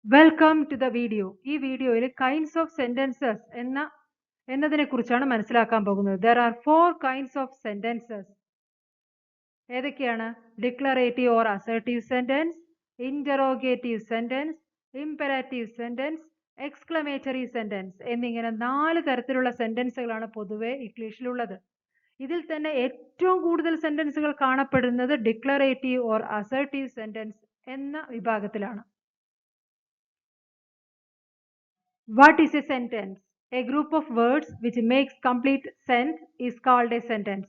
Welcome to the video. ഈ വീഡിയോയിൽ kinds of sentences എന്നതിനെ കുറിച്ചാണ് മനസ്സിലാക്കാൻ പോകുന്നത്. There are 4 kinds of sentences. ഏതൊക്കെയാണ്? Declarative or assertive sentence, interrogative sentence, imperative sentence, exclamatory sentence എന്നിങ്ങനെ 4 തരത്തിലുള്ള സെന്റൻസുകളാണ് പൊതുവെ ഇംഗ്ലീഷിലുള്ളത്. ഇതിൽ തന്നെ ഏറ്റവും കൂടുതൽ സെന്റൻസുകൾ കാണപ്പെടുന്നത് ഡിക്ലറേറ്റീവ് ഓർ അസർട്ടീവ് സെന്റൻസ് എന്ന വിഭാഗത്തിലാണ്. What is a sentence? A group of words which makes complete sense is called a sentence.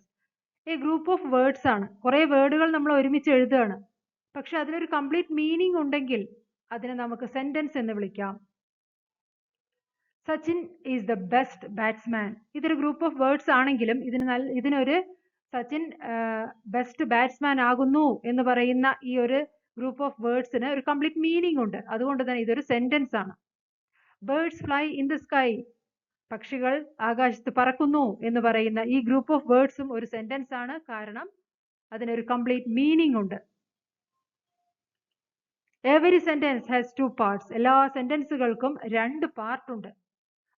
A group of words ആണ്. കുറേ വേർഡുകൾ നമ്മൾ ഒരുമിച്ച് എഴുതുകയാണ്. പക്ഷെ അതിനൊരു കംപ്ലീറ്റ് മീനിങ് ഉണ്ടെങ്കിൽ അതിനെ നമുക്ക് സെന്റൻസ് എന്ന് വിളിക്കാം. Sachin is the best batsman. ഇതൊരു ഗ്രൂപ്പ് ഓഫ് വേർഡ്സ് ആണെങ്കിലും ഇതിനൊരു സച്ചിൻ ബെസ്റ്റ് ബാറ്റ്സ്മാൻ ആകുന്നു എന്ന് പറയുന്ന ഈ ഒരു ഗ്രൂപ്പ് ഓഫ് വേർഡ്സിന് ഒരു കംപ്ലീറ്റ് മീനിങ് ഉണ്ട്. അതുകൊണ്ട് തന്നെ ഇതൊരു സെന്റൻസ് ആണ്. Birds fly in the sky. പക്ഷികൾ ആകാശത്ത് പറക്കുന്നു എന്ന് പറയുന്ന ഈ ഗ്രൂപ്പ് ഓഫ് വേർഡ്സും ഒരു സെന്റൻസ് ആണ്. കാരണം അതിനൊരു കംപ്ലീറ്റ് മീനിങ് ഉണ്ട്. Every sentence has 2 parts. എല്ലാ സെന്റൻസുകൾക്കും 2 പാർട്ട് ഉണ്ട്.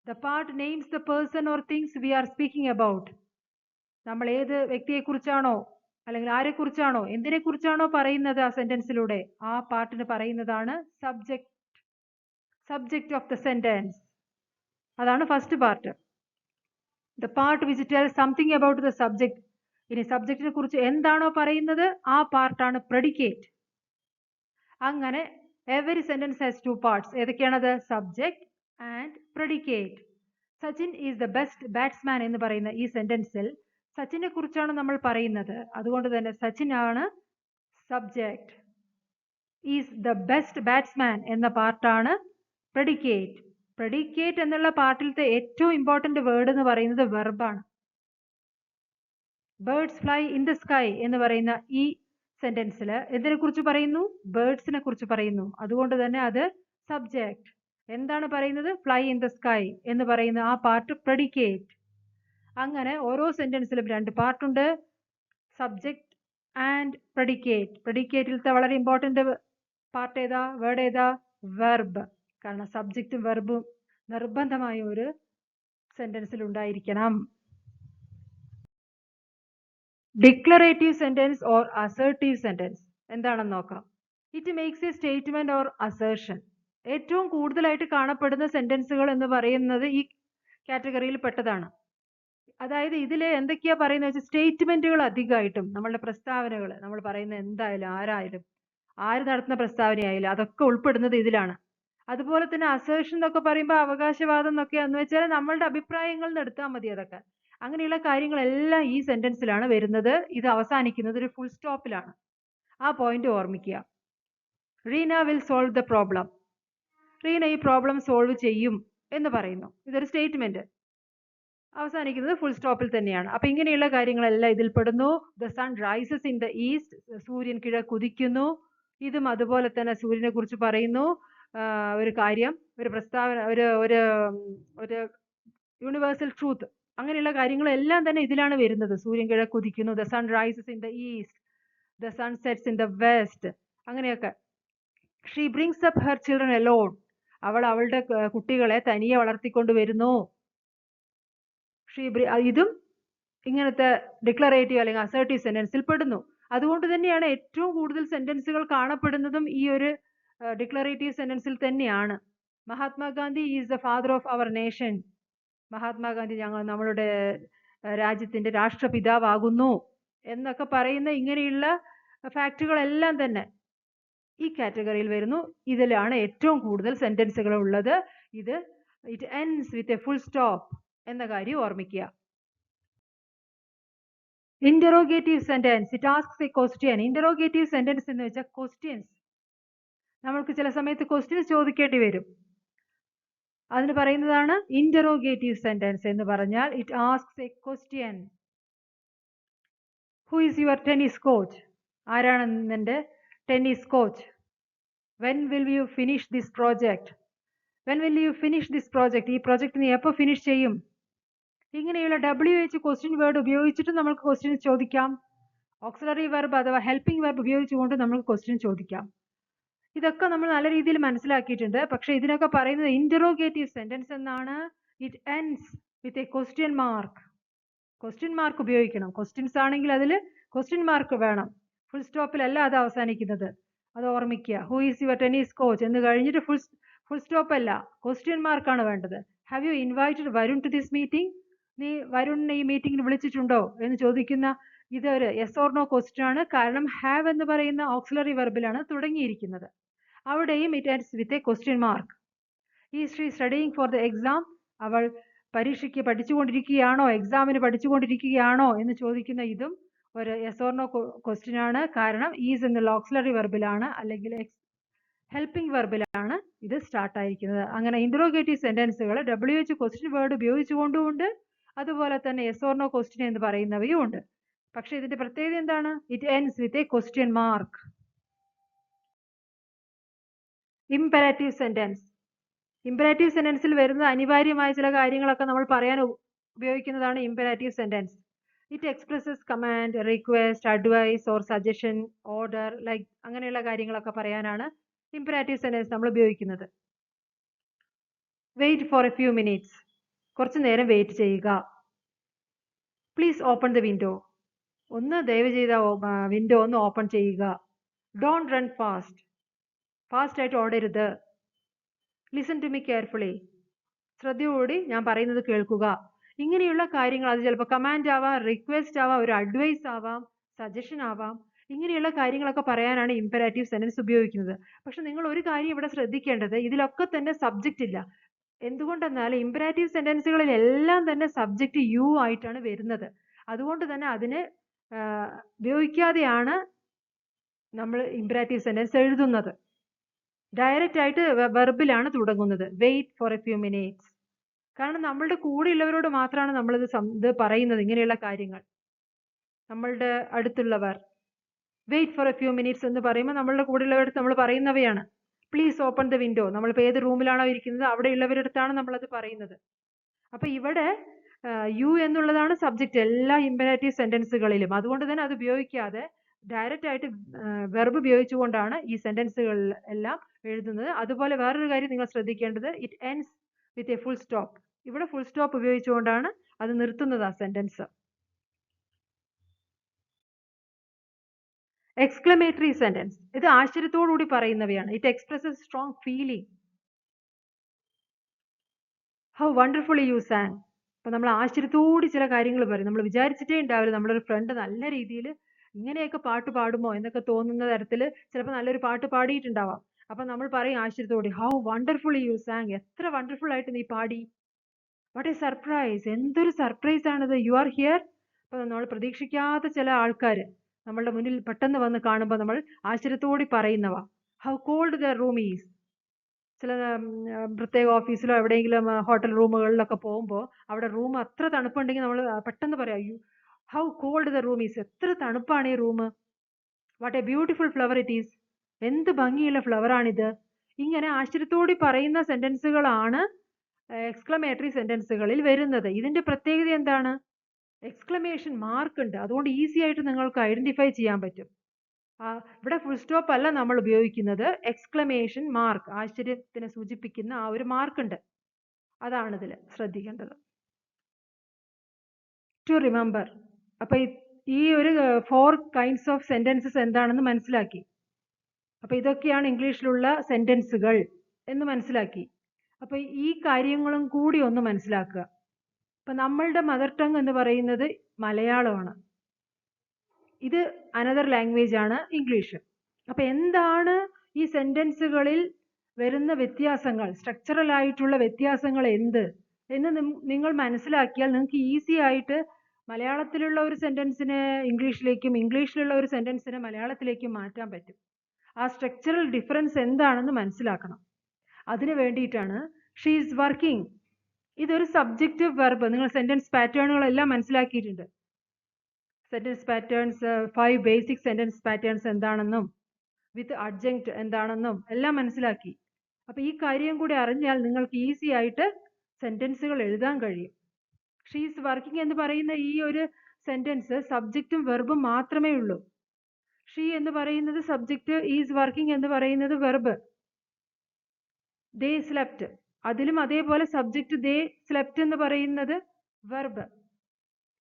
The part names the person or things we are speaking about. നമ്മൾ ഏത് വ്യക്തിയെക്കുറിച്ചാണോ അല്ലെങ്കിൽ ആരെക്കുറിച്ചാണോ എന്തിനെക്കുറിച്ചാണോ പറയുന്നത് ആ സെന്റൻസിലൂടെ, ആ പാർട്ടിന് പറയുന്നതാണ് സബ്ജക്റ്റ് ഓഫ് ദ സെന്റൻസ്. അതാണ് first part. The part which tells something about the subject. ഇനി സബ്ജക്റ്റിനെ കുറിച്ച് എന്താണോ പറയുന്നത് ആ പാർട്ടാണ് പ്രെഡിക്കേറ്റ്. അങ്ങനെ എവരി സെന്റൻസ് ഹാസ് 2 പാർട്സ്. ഏതൊക്കെയാണത്? Subject and predicate. Sachin is the best batsman എന്ന് പറയുന്ന ഈ സെന്റൻസിൽ സച്ചിനെ കുറിച്ചാണ് നമ്മൾ പറയുന്നത്. അതുകൊണ്ട് തന്നെ സച്ചിൻ ആണ് subject. Is the best batsman എന്ന പാർട്ടാണ് പ്രെഡിക്കേറ്റ്. പ്രെഡിക്കേറ്റ് എന്നുള്ള പാർട്ടിലത്തെ ഏറ്റവും ഇമ്പോർട്ടന്റ് വേർഡ് എന്ന് പറയുന്നത് വെർബാണ്. Birds fly in the sky എന്ന് പറയുന്ന ഈ സെന്റൻസിൽ എന്തിനെ കുറിച്ച് പറയുന്നു? ബേർഡ്സിനെ കുറിച്ച് പറയുന്നു. അതുകൊണ്ട് തന്നെ അത് സബ്ജക്ട്. എന്താണ് പറയുന്നത്? ഫ്ലൈ ഇൻ ദ സ്കൈ എന്ന് പറയുന്ന ആ പാർട്ട് പ്രെഡിക്കേറ്റ്. അങ്ങനെ ഓരോ സെന്റൻസിലും 2 പാർട്ടുണ്ട്, സബ്ജക്ട് ആൻഡ് പ്രെഡിക്കേറ്റ്. പ്രെഡിക്കേറ്റിലത്തെ വളരെ ഇമ്പോർട്ടന്റ് പാർട്ട് ഏതാ? വേർഡ് ഏതാ? വെർബ്. കാരണം സബ്ജക്റ്റും വെർബും നിർബന്ധമായും ഒരു സെന്റൻസിൽ ഉണ്ടായിരിക്കണം. Declarative sentence or assertive sentence എന്താണെന്ന് നോക്കാം. It makes A statement or assertion. ഏറ്റവും കൂടുതലായിട്ട് കാണപ്പെടുന്ന സെന്റൻസുകൾ എന്ന് പറയുന്നത് ഈ കാറ്റഗറിയിൽ പെട്ടതാണ്. അതായത് ഇതിൽ എന്തൊക്കെയാ പറയുന്നത് വെച്ചാൽ സ്റ്റേറ്റ്മെന്റുകൾ അധികമായിട്ടും നമ്മളുടെ പ്രസ്താവനകൾ, നമ്മൾ പറയുന്ന എന്തായാലും ആര് നടത്തുന്ന പ്രസ്താവനയായാലും അതൊക്കെ ഉൾപ്പെടുന്നത് ഇതിലാണ്. അതുപോലെ തന്നെ അസേർഷൻ എന്നൊക്കെ പറയുമ്പോൾ അവകാശവാദം എന്നൊക്കെ എന്ന് വെച്ചാൽ നമ്മളുടെ അഭിപ്രായങ്ങളിൽ നിന്ന് എടുത്താൽ മതി. അതൊക്കെ അങ്ങനെയുള്ള കാര്യങ്ങളെല്ലാം ഈ സെന്റൻസിലാണ് വരുന്നത്. ഇത് അവസാനിക്കുന്നത് ഒരു ഫുൾ സ്റ്റോപ്പിലാണ്. ആ പോയിന്റ് ഓർമ്മിക്കുക. Reena will solve the problem. Reena ഈ പ്രോബ്ലം സോൾവ് ചെയ്യും എന്ന് പറയുന്നു. ഇതൊരു സ്റ്റേറ്റ്മെന്റ്. അവസാനിക്കുന്നത് ഫുൾ സ്റ്റോപ്പിൽ തന്നെയാണ്. അപ്പൊ ഇങ്ങനെയുള്ള കാര്യങ്ങളെല്ലാം ഇതിൽ പെടുന്നു. The sun rises in the east. സൂര്യൻ കിഴക്കുദിക്കുന്നു. ഇതും അതുപോലെ തന്നെ സൂര്യനെ കുറിച്ച് പറയുന്നു. ഒരു കാര്യം, ഒരു പ്രസ്താവന, ഒരു യൂണിവേഴ്സൽ ട്രൂത്ത്, അങ്ങനെയുള്ള കാര്യങ്ങളെല്ലാം തന്നെ ഇതിലാണ് വരുന്നത്. സൂര്യൻ കിഴക്കുദിക്കുന്നു. The sun rises in the east. The sun sets in the west. അങ്ങനെയൊക്കെ. She brings up her children alone. അവൾ അവളുടെ കുട്ടികളെ തനിയെ വളർത്തിക്കൊണ്ട് വരുന്നു. ഇതും ഇങ്ങനത്തെ ഡിക്ലറേറ്റീവ് അല്ലെങ്കിൽ അസർട്ടീവ് സെന്റൻസിൽ പെടുന്നു. അതുകൊണ്ട് തന്നെയാണ് ഏറ്റവും കൂടുതൽ സെന്റൻസുകൾ കാണപ്പെടുന്നതും ഈ ഒരു ഡിക്ലറേറ്റീവ് സെന്റൻസിൽ തന്നെയാണ്. Mahatma Gandhi is the father of our nation. Mahatma Gandhi നമ്മളുടെ രാജ്യത്തിന്റെ രാഷ്ട്രപിതാവാകുന്നു എന്നൊക്കെ പറയുന്ന ഇങ്ങനെയുള്ള ഫാക്റ്റുകളെല്ലാം തന്നെ ഈ കാറ്റഗറിയിൽ വരുന്നു. ഇതിലാണ് ഏറ്റവും കൂടുതൽ സെന്റൻസുകൾ ഉള്ളത്. It ends with A full stop എന്ന കാര്യം ഓർമ്മിക്കുക. Interrogative sentence. It asks A question. Interrogative sentence എന്ന് വെച്ചാൽ ക്വസ്റ്റ്യൻസ്. നമ്മൾക്ക് ചില സമയത്ത് ക്വസ്റ്റ്യൻസ് ചോദിക്കേണ്ടി വരും. അതിന് പറയുന്നതാണ് ഇന്ററോഗേറ്റീവ് സെന്റൻസ് എന്ന് പറഞ്ഞാൽ. It asks A question. Who is your tennis coach? ആരാണ് നിന്റെ tennis coach? When will you finish this project? When will you finish this project? ഈ പ്രോജക്റ്റ് നീ എപ്പോൾ ഫിനിഷ് ചെയ്യും? ഇങ്ങനെയുള്ള WH ക്വസ്റ്റ്യൻ വേർഡ് ഉപയോഗിച്ചിട്ട് നമുക്ക് ക്വസ്റ്റ്യൻ ചോദിക്കാം. ഓക്സിലറി വെർബ് അഥവാ ഹെൽപ്പിംഗ് വെർബ് ഉപയോഗിച്ചുകൊണ്ട് നമുക്ക് ക്വസ്റ്റ്യൻ ചോദിക്കാം. ഇതൊക്കെ നമ്മൾ നല്ല രീതിയിൽ മനസ്സിലാക്കിയിട്ടുണ്ട്. പക്ഷെ ഇതിനൊക്കെ പറയുന്നത് ഇന്ററോഗേറ്റീവ് സെന്റൻസ് എന്നാണ്. It ends with a question mark. Question mark ഉപയോഗിക്കണം. ക്വസ്റ്റ്യൻസ് ആണെങ്കിൽ അതിൽ ക്വസ്റ്റ്യൻ മാർക്ക് വേണം. ഫുൾ സ്റ്റോപ്പിലല്ല അത് അവസാനിക്കുന്നത്. അത് ഓർമ്മിക്കുക. Who is your tennis coach എന്ന് കഴിഞ്ഞിട്ട് ഫുൾ സ്റ്റോപ്പ് അല്ല, ക്വസ്റ്റ്യൻ മാർക്കാണ് വേണ്ടത്. Have you invited Varun to this meeting? നീ വരുണിനെ ഈ മീറ്റിംഗിന് വിളിച്ചിട്ടുണ്ടോ എന്ന് ചോദിക്കുന്ന ഇതൊരു യെസ് ഓർ നോ ക്വസ്റ്റ്യൻ ആണ്. കാരണം ഹാവ് എന്ന് പറയുന്ന ഓക്സിലറി വെർബിലാണ് തുടങ്ങിയിരിക്കുന്നത്. അവിടെയും it ends with a question mark. Is she studying for the exam? അവൾ പരീക്ഷയ്ക്ക് പഠിച്ചുകൊണ്ടിരിക്കുകയാണോ, എക്സാമിന് പഠിച്ചുകൊണ്ടിരിക്കുകയാണോ എന്ന് ചോദിക്കുന്ന ഇതും ഒരു യെസ് ഓർ നോ ക്വസ്റ്റ്യൻ ആണ്. കാരണം ഈസ് എന്നുള്ള ഓക്സിലറി വെർബിലാണ് അല്ലെങ്കിൽ ഹെൽപ്പിംഗ് വെർബിലാണ് ഇത് സ്റ്റാർട്ട് ആയിരിക്കുന്നത്. അങ്ങനെ ഇന്ററോഗേറ്റീവ് സെന്റൻസുകൾ WH ക്വസ്റ്റ്യൻ വേർഡ് ഉപയോഗിച്ചുകൊണ്ടുമുണ്ട്, അതുപോലെ തന്നെ യെസ് ഓർ നോ ക്വസ്റ്റ്യൻ എന്ന് പറയുന്നവയും ഉണ്ട്. പക്ഷെ ഇതിന്റെ പ്രത്യേകത എന്താണ്? It ends with a question mark. Imperative sentence. Imperative സെന്റൻസിൽ വരുന്ന അനിവാര്യമായ ചില കാര്യങ്ങളൊക്കെ നമ്മൾ പറയാൻ ഉപയോഗിക്കുന്നതാണ് imperative sentence. It expresses command, request, advice or suggestion, order, like അങ്ങനെയുള്ള കാര്യങ്ങളൊക്കെ പറയാനാണ് ഇംപെരാറ്റീവ് സെന്റൻസ് നമ്മൾ ഉപയോഗിക്കുന്നത്. Wait for a few minutes. കുറച്ചു നേരം വെയിറ്റ് ചെയ്യുക. Please open the window. ഒന്ന് ദയവ് ചെയ്ത വിൻഡോ ഒന്ന് ഓപ്പൺ ചെയ്യുക. Don't run fast. ഫാസ്റ്റ് ആയിട്ട് ഓടരുത്. Listen to me carefully. ശ്രദ്ധയോടെ ഞാൻ പറയുന്നത് കേൾക്കുക. ഇങ്ങനെയുള്ള കാര്യങ്ങൾ, അത് ചിലപ്പോൾ കമാൻഡ് ആവാം, റിക്വസ്റ്റ് ആവാം, ഒരു അഡ്വൈസ് ആവാം, സജഷൻ ആവാം. ഇങ്ങനെയുള്ള കാര്യങ്ങളൊക്കെ പറയാനാണ് ഇംപെരാറ്റീവ് സെന്റൻസ് ഉപയോഗിക്കുന്നത്. പക്ഷെ നിങ്ങൾ ഒരു കാര്യം ഇവിടെ ശ്രദ്ധിക്കേണ്ടത്, ഇതിലൊക്കെ തന്നെ സബ്ജക്റ്റ് ഇല്ല. എന്തുകൊണ്ടെന്നാൽ ഇംപെരാറ്റീവ് സെന്റൻസുകളിൽ എല്ലാം തന്നെ സബ്ജക്റ്റ് യു ആയിട്ടാണ് വരുന്നത്. അതുകൊണ്ട് തന്നെ അതിനെ ഉപയോഗിക്കാതെയാണ് നമ്മൾ ഇംപെരാറ്റീവ് സെന്റൻസ് എഴുതുന്നത്. ഡയറക്റ്റ് ആയിട്ട് വെർബിലാണ് തുടങ്ങുന്നത്. Wait for a few minutes. കാരണം നമ്മളുടെ കൂടെ ഉള്ളവരോട് മാത്രമാണ് നമ്മളിത് പറയുന്നത്, ഇങ്ങനെയുള്ള കാര്യങ്ങൾ. നമ്മളുടെ അടുത്തുള്ളവർ. Wait for a few minutes എന്ന് പറയുമ്പോൾ നമ്മളുടെ കൂടെ ഉള്ളവരടുത്ത് നമ്മൾ പറയുന്നവയാണ്. Please open the window. നമ്മളിപ്പോൾ ഏത് റൂമിലാണോ ഇരിക്കുന്നത് അവിടെ ഉള്ളവരടുത്താണ് നമ്മളത് പറയുന്നത്. അപ്പൊ ഇവിടെ യു എന്നുള്ളതാണ് സബ്ജക്റ്റ് എല്ലാ ഇംപെരാറ്റീവ് സെന്റൻസുകളിലും. അതുകൊണ്ട് തന്നെ അത് ഉപയോഗിക്കാതെ ഡയറക്റ്റ് ആയിട്ട് വെർബ് ഉപയോഗിച്ചുകൊണ്ടാണ് ഈ സെന്റൻസുകൾ എല്ലാം എഴുതുന്നത്. അതുപോലെ വേറൊരു കാര്യം നിങ്ങൾ ശ്രദ്ധിക്കേണ്ടത്, it ends with A full stop. ഇവിടെ ഫുൾ സ്റ്റോപ്പ് ഉപയോഗിച്ചുകൊണ്ടാണ് അത് നിർത്തുന്നത് ആ സെന്റൻസ്. Exclamatory sentence. ഇത് ആശ്ചര്യത്തോടുകൂടി പറയുന്നവയാണ്. It expresses strong feeling. How wonderfully U San. അപ്പൊ നമ്മൾ ആശ്ചര്യത്തോടെ ചില കാര്യങ്ങൾ പറയും. നമ്മൾ വിചാരിച്ചിട്ടേ ഉണ്ടാവില്ല നമ്മളൊരു ഫ്രണ്ട് നല്ല രീതിയിൽ ഇങ്ങനെയൊക്കെ പാട്ട് പാടുമോ എന്നൊക്കെ തോന്നുന്ന തരത്തിൽ ചിലപ്പോൾ നല്ലൊരു പാട്ട് പാടിയിട്ടുണ്ടാവാം. അപ്പൊ നമ്മൾ പറയും ആശ്ചര്യത്തോടെ, ഹൗ വണ്ടർഫുള്ളി യു സാങ്. എത്ര വണ്ടർഫുൾ ആയിട്ട് നീ പാടി. What A surprise. എന്തൊരു സർപ്രൈസ് ആണിത്. You are here. അപ്പൊ നമ്മൾ പ്രതീക്ഷിക്കാത്ത ചില ആൾക്കാർ നമ്മളുടെ മുന്നിൽ പെട്ടെന്ന് വന്ന് കാണുമ്പോൾ നമ്മൾ ആശ്ചര്യത്തോടെ പറയുന്നവ. How cold the room is. ചില പ്രത്യേക ഓഫീസിലോ എവിടെയെങ്കിലും ഹോട്ടൽ റൂമുകളിലൊക്കെ പോകുമ്പോൾ അവിടെ റൂം അത്ര തണുപ്പുണ്ടെങ്കിൽ നമ്മൾ പെട്ടെന്ന് പറയാം, how cold the room is. എത്ര തണുപ്പാണ് ഈ റൂം. What a beautiful flower it is. എന്ത് ഭംഗിയുള്ള ഫ്ലവർ ആണിത്. ഇങ്ങനെ ആശ്ചര്യത്തോടെ പറയുന്ന സെന്റൻസുകളാണ് എക്സ്ക്ലമേറ്ററി സെന്റൻസുകളിൽ വരുന്നത്. ഇതിന്റെ പ്രത്യേകത എന്താണ്? എക്സ്ക്ലമേഷൻ മാർക്ക് ഉണ്ട്. അതുകൊണ്ട് ഈസി ആയിട്ട് നിങ്ങൾക്ക് ഐഡന്റിഫൈ ചെയ്യാൻ പറ്റും. ഇവിടെ ഫുൾ സ്റ്റോപ്പ് അല്ല നമ്മൾ ഉപയോഗിക്കുന്നത്, എക്സ്ക്ലമേഷൻ മാർക്ക്, ആശ്ചര്യത്തിനെ സൂചിപ്പിക്കുന്ന ആ ഒരു മാർക്ക് ഉണ്ട്. അതാണ് ഇതിൽ ശ്രദ്ധിക്കേണ്ടത്. To remember. അപ്പൊ ഈ ഒരു 4 kinds ഓഫ് സെന്റൻസസ് എന്താണെന്ന് മനസ്സിലാക്കി. അപ്പൊ ഇതൊക്കെയാണ് ഇംഗ്ലീഷിലുള്ള സെന്റൻസുകൾ എന്ന് മനസ്സിലാക്കി. അപ്പൊ ഈ കാര്യങ്ങളും കൂടി ഒന്ന് മനസ്സിലാക്കുക. അപ്പൊ നമ്മളുടെ മദർ ടങ് എന്ന് പറയുന്നത് മലയാളമാണ്. ഇത് അനദർ ലാംഗ്വേജ് ആണ് ഇംഗ്ലീഷ്. അപ്പൊ എന്താണ് ഈ സെന്റൻസുകളിൽ വരുന്ന വ്യത്യാസങ്ങൾ, സ്ട്രക്ചറൽ ആയിട്ടുള്ള വ്യത്യാസങ്ങൾ എന്ത് എന്ന് നിങ്ങൾ മനസ്സിലാക്കിയാൽ നിങ്ങൾക്ക് ഈസി ആയിട്ട് മലയാളത്തിലുള്ള ഒരു സെന്റൻസിനെ ഇംഗ്ലീഷിലേക്കും ഇംഗ്ലീഷിലുള്ള ഒരു സെന്റൻസിനെ മലയാളത്തിലേക്കും മാറ്റാൻ പറ്റും. ആ സ്ട്രക്ചറൽ ഡിഫറൻസ് എന്താണെന്ന് മനസ്സിലാക്കണം. അതിനു വേണ്ടിയിട്ടാണ് ഷീ ഈസ് വർക്കിംഗ്. ഇതൊരു സബ്ജക്റ്റീവ് വെർബ്. നിങ്ങൾ സെന്റൻസ് പാറ്റേണുകളെല്ലാം മനസ്സിലാക്കിയിട്ടുണ്ട്. Sentence patterns, 5 basic sentence patterns എന്താണെന്നും വിത്ത് അഡ്ജങ്ക്റ്റ് എന്താണെന്നും എല്ലാം മനസ്സിലാക്കി. അപ്പൊ ഈ കാര്യം കൂടി അറിഞ്ഞാൽ നിങ്ങൾക്ക് ഈസി ആയിട്ട് സെന്റൻസുകൾ എഴുതാൻ കഴിയും. ഷീ ഈസ് വർക്കിംഗ് എന്ന് പറയുന്ന ഈ ഒരു സെന്റൻസ് സബ്ജക്റ്റും വെർബും മാത്രമേ ഉള്ളൂ. ഷീ എന്ന് പറയുന്നത് സബ്ജക്റ്റ്, ഈസ് വർക്കിംഗ് എന്ന് പറയുന്നത് വെർബ്. ദേ സ്ലെപ്റ്റ്, അതിലും അതേപോലെ സബ്ജക്റ്റ് ദേ സ്ലെപ്റ്റ് എന്ന് പറയുന്നത് വെർബ്.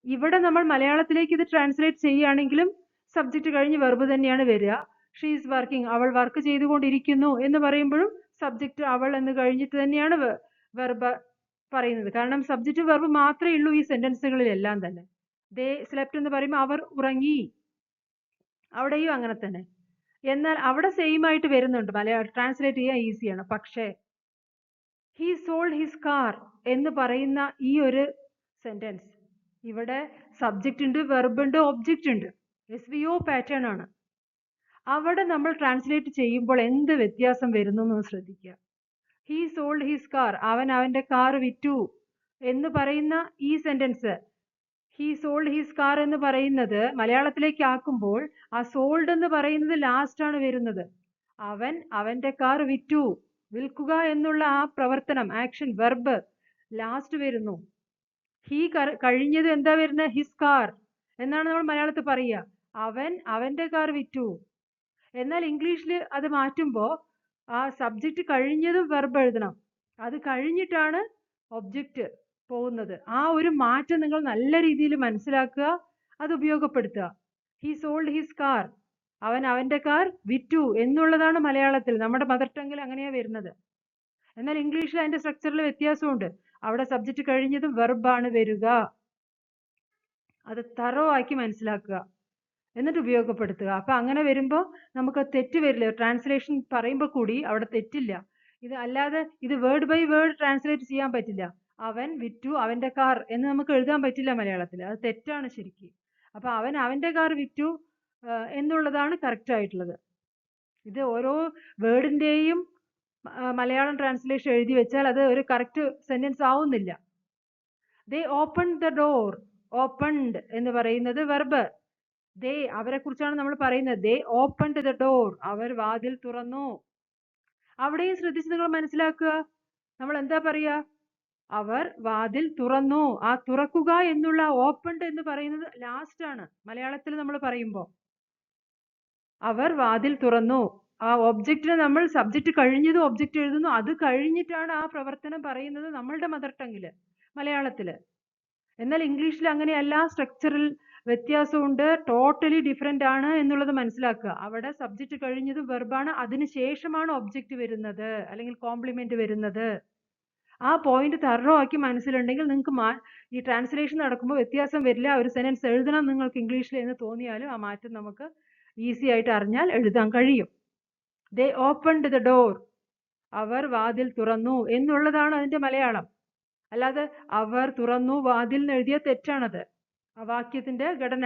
ഇവിടെ നമ്മൾ മലയാളത്തിലേക്ക് ഇത് ട്രാൻസ്ലേറ്റ് ചെയ്യുകയാണെങ്കിലും സബ്ജക്റ്റ് കഴിഞ്ഞ് വെർബ് തന്നെയാണ് വരിക. ഷീ ഈസ് വർക്കിംഗ്, അവൾ വർക്ക് ചെയ്തുകൊണ്ടിരിക്കുന്നു എന്ന് പറയുമ്പോഴും സബ്ജക്റ്റ് അവൾ എന്ന് കഴിഞ്ഞിട്ട് തന്നെയാണ് വെർബ് പറയുന്നത്. കാരണം സബ്ജക്റ്റ് വെർബ് മാത്രമേ ഉള്ളൂ ഈ സെന്റൻസുകളിലെല്ലാം തന്നെ. ദേ സ്ലെപ്റ്റ് എന്ന് പറയുമ്പോൾ അവർ ഉറങ്ങി, അവിടെയും അങ്ങനെ തന്നെ. എന്നാൽ അവിടെ സെയിം ആയിട്ട് വരുന്നുണ്ട്, മലയാളം ട്രാൻസ്ലേറ്റ് ചെയ്യാൻ ഈസിയാണ്. പക്ഷേ ഹി സോൾഡ് ഹിസ് കാർ എന്ന് പറയുന്ന ഈ ഒരു സെന്റൻസ്, ഇവിടെ സബ്ജക്റ്റ് ഉണ്ട്, വെർബ് ഉണ്ട്, ഒബ്ജക്റ്റ് ഉണ്ട്, SVO പാറ്റേൺ ആണ്. അവിടെ നമ്മൾ ട്രാൻസ്ലേറ്റ് ചെയ്യുമ്പോൾ എന്ത് വ്യത്യാസം വരുന്നു എന്ന് ശ്രദ്ധിക്കുക. ഹി സോൾഡ് ഹിസ് കാർ, അവൻ അവന്റെ കാർ വിറ്റു എന്ന് പറയുന്ന ഈ sentence, he sold his car എന്ന് പറയുന്നത് മലയാളത്തിലേക്ക് ആക്കുമ്പോൾ ആ സോൾഡ് എന്ന് പറയുന്നത് ലാസ്റ്റ് ആണ് വരുന്നത്. അവൻ അവന്റെ കാർ വിറ്റു, വിൽക്കുക എന്നുള്ള ആ പ്രവർത്തനം, ആക്ഷൻ, വെർബ് ലാസ്റ്റ് വരുന്നു. ഹി കഴിഞ്ഞത് എന്താ വരുന്നത്? ഹിസ് കാർ എന്നാണ് നമ്മൾ മലയാളത്തിൽ പറയുക. അവൻ അവന്റെ കാർ വിറ്റു. എന്നാൽ ഇംഗ്ലീഷിൽ അത് മാറ്റുമ്പോൾ ആ സബ്ജക്റ്റ് കഴിഞ്ഞതും വെർബ് എഴുതണം, അത് കഴിഞ്ഞിട്ടാണ് ഒബ്ജക്റ്റ് പോകുന്നത്. ആ ഒരു മാറ്റം നിങ്ങൾ നല്ല രീതിയിൽ മനസ്സിലാക്കുക, അത് ഉപയോഗപ്പെടുത്തുക. ഹി സോൾഡ് ഹിസ് കാർ, അവൻ അവന്റെ കാർ വിറ്റു എന്നുള്ളതാണ് മലയാളത്തിൽ, നമ്മുടെ മദർ ടങ്ങിൽ അങ്ങനെയാണ് വരുന്നത്. എന്നാൽ ഇംഗ്ലീഷിൽ അതിന്റെ സ്ട്രക്ചറിൽ വ്യത്യാസമുണ്ട്. അവിടെ സബ്ജക്റ്റ് കഴിഞ്ഞതും വെർബാണ് വരിക. അത് തറോ ആക്കി മനസ്സിലാക്കുക, എന്നിട്ട് ഉപയോഗപ്പെടുത്തുക. അപ്പൊ അങ്ങനെ വരുമ്പോൾ നമുക്ക് തെറ്റ് വരില്ല. ട്രാൻസ്ലേഷൻ പറയുമ്പോൾ കൂടി അവിടെ തെറ്റില്ല. ഇത് അല്ലാതെ ഇത് വേർഡ് ബൈ വേർഡ് ട്രാൻസ്ലേറ്റ് ചെയ്യാൻ പറ്റില്ല. അവൻ വിറ്റു അവന്റെ കാർ എന്ന് നമുക്ക് എഴുതാൻ പറ്റില്ല മലയാളത്തിൽ, അത് തെറ്റാണ് ശരിക്കും. അപ്പൊ അവൻ അവന്റെ കാർ വിറ്റു എന്നുള്ളതാണ് കറക്റ്റ് ആയിട്ടുള്ളത്. ഇത് ഓരോ വേർഡിന്റെയും മലയാളം ട്രാൻസ്ലേഷൻ എഴുതി വെച്ചാൽ അത് ഒരു കറക്റ്റ് സെന്റൻസ് ആവുന്നില്ല. ദേ ഓപ്പൺഡ് ദ ഡോർ, ഓപ്പൺഡ് എന്ന് പറയുന്നത് വെർബ്. ദേ അവരെ കുറിച്ചാണ് നമ്മൾ പറയുന്നത്. ദേ ഓപ്പൺഡ് ദ ഡോർ, അവർ വാതിൽ തുറന്നു. അവിടെയും ശ്രദ്ധിച്ച് നിങ്ങൾ മനസ്സിലാക്കുക, നമ്മൾ എന്താ പറയാ? അവർ വാതിൽ തുറന്നു. ആ തുറക്കുക എന്നുള്ള ഓപ്പൺഡ് എന്ന് പറയുന്നത് ലാസ്റ്റ് ആണ് മലയാളത്തിൽ നമ്മൾ പറയുമ്പോൾ. അവർ വാതിൽ തുറന്നു, ആ ഒബ്ജക്റ്റിനെ നമ്മൾ സബ്ജക്റ്റ് കഴിഞ്ഞതും ഒബ്ജക്റ്റ് എഴുതുന്നു, അത് കഴിഞ്ഞിട്ടാണ് ആ പ്രവർത്തനം പറയുന്നത് നമ്മളുടെ മദർ ടങ്ങില്, മലയാളത്തില്. എന്നാൽ ഇംഗ്ലീഷിൽ അങ്ങനെയല്ല, സ്ട്രക്ചറിൽ വ്യത്യാസമുണ്ട്, ടോട്ടലി ഡിഫറെന്റ് ആണ് എന്നുള്ളത് മനസ്സിലാക്കുക. അവിടെ സബ്ജക്റ്റ് കഴിഞ്ഞത് വെർബാണ്, അതിനുശേഷമാണ് ഒബ്ജക്റ്റ് വരുന്നത് അല്ലെങ്കിൽ കോംപ്ലിമെന്റ് വരുന്നത്. ആ പോയിന്റ് തറോ ആക്കി മനസ്സിലുണ്ടെങ്കിൽ നിങ്ങൾക്ക് ഈ ട്രാൻസ്ലേഷൻ നടക്കുമ്പോൾ വ്യത്യാസം വരില്ല. ഒരു സെന്റൻസ് എഴുതണം നിങ്ങൾക്ക് ഇംഗ്ലീഷിൽ എന്ന് തോന്നിയാലും ആ മാറ്റം നമുക്ക് ഈസി ആയിട്ട് അറിഞ്ഞാൽ എഴുതാൻ കഴിയും. ദേ ഓപ്പൺഡ് ദ ഡോർ, അവർ വാതിൽ തുറന്നു എന്നുള്ളതാണ് അതിന്റെ മലയാളം. അല്ലാതെ അവർ തുറന്നു വാതിൽ എന്ന് എഴുതിയ തെറ്റാണത്, ആ വാക്യത്തിന്റെ ഘടന.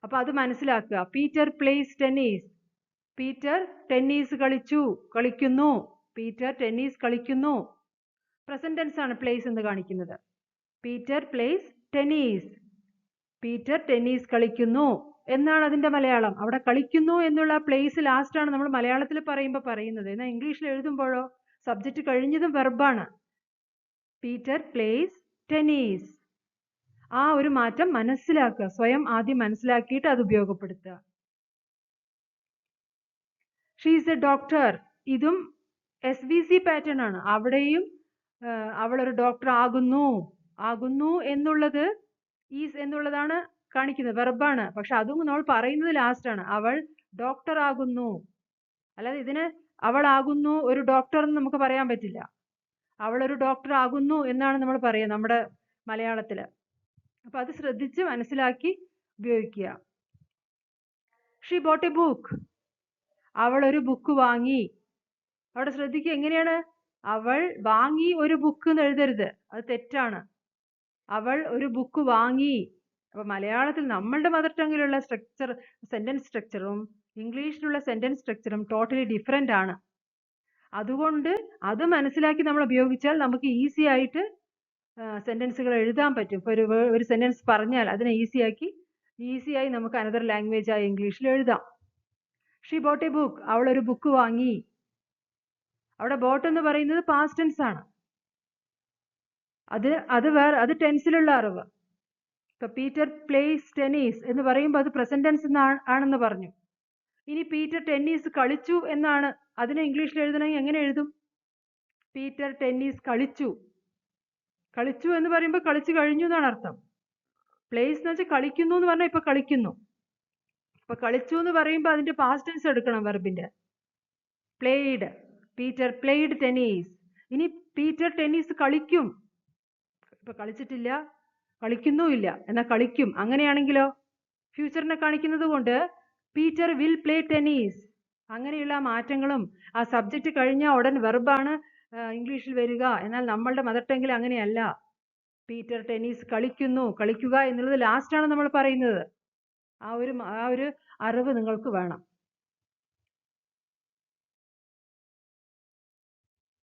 അപ്പൊ അത് മനസ്സിലാക്കുക. Peter place tennis, Peter tennis കളിക്കുന്നു. പീറ്റർ ടെന്നീസ് കളിക്കുന്നു. പ്രസന്റ് ടെൻസ് ആണ് പ്ലേസ് എന്ന് കാണിക്കുന്നത്. Peter place tennis, Peter tennis കളിക്കുന്നു എന്നാണ് അതിന്റെ മലയാളം. അവിടെ കളിക്കുന്നു എന്നുള്ള പ്ലേസ് ലാസ്റ്റ് ആണ് നമ്മൾ മലയാളത്തിൽ പറയുമ്പോൾ പറയുന്നത്. എന്നാൽ ഇംഗ്ലീഷിൽ എഴുതുമ്പോഴോ സബ്ജക്റ്റ് കഴിഞ്ഞതും വെർബാണ്. Peter place tennis. ആ ഒരു മാറ്റം മനസ്സിലാക്കുക, സ്വയം ആദ്യം മനസ്സിലാക്കിയിട്ട് അത് ഉപയോഗപ്പെടുത്തുക. ഷീ ഈസ് എ ഡോക്ടർ, ഇതും SVC പാറ്റേൺ ആണ്. അവിടെയും അവൾ ഒരു ഡോക്ടർ ആകുന്നു എന്നുള്ളത് ഈസ് എന്നുള്ളതാണ് കാണിക്കുന്നത്, വെർബാണ്. പക്ഷെ അതും നമ്മൾ പറയുന്നത് ലാസ്റ്റ് ആണ്. അവൾ ഡോക്ടർ ആകുന്നു. അല്ലാതെ ഇതിന് അവൾ ആകുന്നു ഒരു ഡോക്ടർ എന്ന് നമുക്ക് പറയാൻ പറ്റില്ല. അവൾ ഒരു ഡോക്ടർ ആകുന്നു എന്നാണ് നമ്മൾ പറയുക നമ്മുടെ മലയാളത്തില്. അപ്പൊ അത് ശ്രദ്ധിച്ച് മനസ്സിലാക്കി ഉപയോഗിക്കുക. ഷീ ബോട്ട് എ ബുക്ക്, അവൾ ഒരു ബുക്ക് വാങ്ങി. അവിടെ ശ്രദ്ധിക്കുക, എങ്ങനെയാണ്? അവൾ വാങ്ങി ഒരു ബുക്ക് എന്ന് എഴുതരുത്, അത് തെറ്റാണ്. അവൾ ഒരു ബുക്ക് വാങ്ങി. അപ്പൊ മലയാളത്തിൽ നമ്മളുടെ മദർ ടങ്ങിലുള്ള സ്ട്രക്ചർ, സെന്റൻസ് സ്ട്രക്ചറും ഇംഗ്ലീഷിലുള്ള സെന്റൻസ് സ്ട്രക്ചറും ടോട്ടലി ഡിഫറെന്റ് ആണ്. അതുകൊണ്ട് അത് മനസ്സിലാക്കി നമ്മൾ ഉപയോഗിച്ചാൽ നമുക്ക് ഈസി ആയിട്ട് സെന്റൻസുകൾ എഴുതാൻ പറ്റും. ഇപ്പൊ ഒരു സെന്റൻസ് പറഞ്ഞാൽ അതിനെ ഈസിയായി നമുക്ക് അനദർ ലാംഗ്വേജ് ആയി ഇംഗ്ലീഷിൽ എഴുതാം. ഷീ ബോട്ട് എ ബുക്ക്, അവൾ ഒരു ബുക്ക് വാങ്ങി. അവിടെ ബോട്ട് എന്ന് പറയുന്നത് പാസ്റ്റ് ടെൻസ് ആണ്. അത് ടെൻസിലുള്ള അറിവ്. ഇപ്പൊ പീറ്റർ പ്ലേസ് ടെന്നീസ് എന്ന് പറയുമ്പോൾ അത് പ്രസന്റ് ടെൻസ് ആണെന്ന് പറഞ്ഞു. ഇനി പീറ്റർ ടെന്നീസ് കളിച്ചു എന്നാണ്, അതിനെ ഇംഗ്ലീഷിൽ എഴുതണമെങ്കിൽ എങ്ങനെ എഴുതും? പീറ്റർ ടെന്നീസ് കളിച്ചു. കളിച്ചു എന്ന് പറയുമ്പോൾ കളിച്ചു കഴിഞ്ഞു എന്നാണ് അർത്ഥം. പ്ലേസ് എന്ന് വെച്ചാൽ കളിക്കുന്നു എന്ന് പറഞ്ഞാൽ ഇപ്പൊ കളിക്കുന്നു. ഇപ്പൊ കളിച്ചു എന്ന് പറയുമ്പോൾ അതിന്റെ പാസ്റ്റ് ടെൻസ് എടുക്കണം വെർബിന്റെ. Played, Peter played tennis. ഇനി പീറ്റർ ടെന്നീസ് കളിക്കും. ഇപ്പൊ കളിച്ചിട്ടില്ല, കളിക്കുന്നുമില്ല, എന്നാൽ കളിക്കും. അങ്ങനെയാണെങ്കിലോ ഫ്യൂച്ചറിനെ കാണിക്കുന്നത് കൊണ്ട് പീറ്റർ വിൽ പ്ലേ ടെന്നീസ്. അങ്ങനെയുള്ള മാറ്റങ്ങളും ആ സബ്ജക്റ്റ് കഴിഞ്ഞ ഉടൻ വെർബാണ് ഇംഗ്ലീഷിൽ വരിക. എന്നാൽ നമ്മളുടെ മദർ ടങ്ങിൽ അങ്ങനെയല്ല. പീറ്റർ ടെന്നീസ് കളിക്കുന്നു, കളിക്കുക എന്നുള്ളത് ലാസ്റ്റ് ആണ് നമ്മൾ പറയുന്നത്. ആ ഒരു അറിവ് നിങ്ങൾക്ക് വേണം.